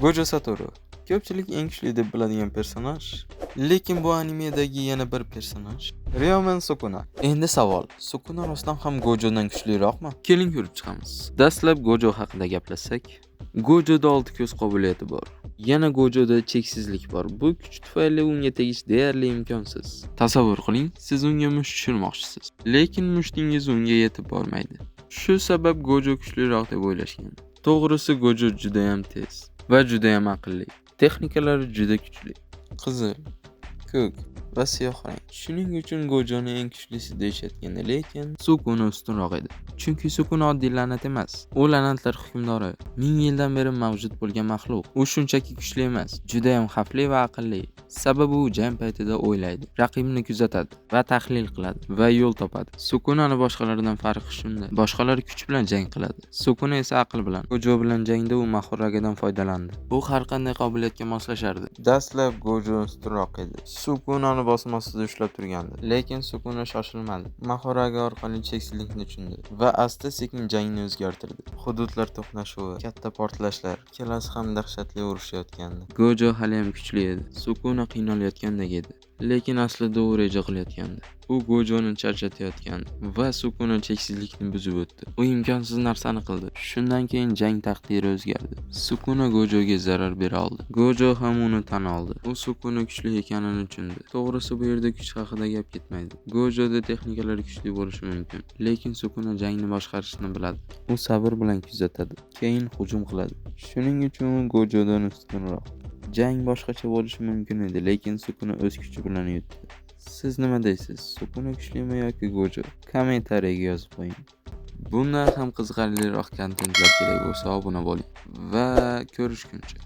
Gojo Satoru ko'pchilik eng kuchli deb biladigan personaj, lekin bu animedagi yana bir personaj Ryomen Sukuna. Endi savol, Sukuna rostdan ham Gojodan kuchliroqmi? Keling ko'rib chiqamiz. Dastlab Gojo haqida gaplashsak, Gojoda 6 ko'z qobiliyati bor. Yana Gojoda cheksizlik bor. Bu kuch tufayli unga tegish deyarli imkonsiz. Tasavvur qiling, siz unga musht tushirmoqchisiz, lekin mushtingiz unga yetib bormaydi. Shu sabab Gojo kuchliroq deb o'ylashgan. To'g'risi Gojo juda ham tez va juda ham aqlli. Texnikalari juda kuchli. Qizil, ko'k va siyoh rang. Shuning uchun Gojoni eng kuchlisi deyishayotgan, lekin Sukuna ustunroq edi. Chunki Sukuna oddiy la'nat emas. U la'natlar hukmdori. 1000 yildan beri mavjud bo'lgan maxluq. U shunchaki kuchli emas, juda ham xavfli va aqlli. Sababi u jang paytida o'ylaydi, raqibni kuzatadi va tahlil qiladi va yo'l topadi. Sukunani boshqalardan farqi shunda. Boshqalar kuch bilan jang qiladi. Sukuna esa aql bilan. Gojo bilan jangda u Mahoragadan foydalandi. U har qanday qobiliyatga moslashardi. Dastlab Gojo ustunroq edi. Sukunani bosmasida ushlab turgandi, lekin Sukuna shoshilmadi. Mahoraga orqali cheksizlikni tushundi va asta-sekin jangni o'zgartirdi. Hududlar to'qnashuvi, katta portlashlar, ikkalasi ham dahshatli urushayotgandi. Gojo hali ham kuchli edi. Sukuna qiynalayotgandek edi, lekin aslida u reja qilayotgandi. U Gojoni charchatayotgandi va Sukuna cheksizlikni buzib o'tdi. U imkonsiz narsani qildi. Shundan keyin jang taqdiri o'zgardi. Sukuna Gojoga zarar bera oldi. Gojo ham uni tan oldi. U Sukuna kuchli ekanini tushundi. To'g'risi bu yerda kuch haqida gap ketmaydi. Gojoda texnikalari kuchli bo'lishi mumkin, lekin Sukuna jangni boshqarishni biladi. U sabr bilan kuzatadi, keyin hujum qiladi. Shuning uchun u Gojodan ustunroq. Jang boshqacha bo'lishi mumkin edi, lekin Sukuna o'z kuchi bilan yutdi. Siz nima deysiz? Sukuna kuchlimi yoki Gojo? Kommentariyaga yozib qo'ying. Bundan ham qiziqarliroq kontentlar kerak bo'lsa obuna bo'ling va ko'rishguncha.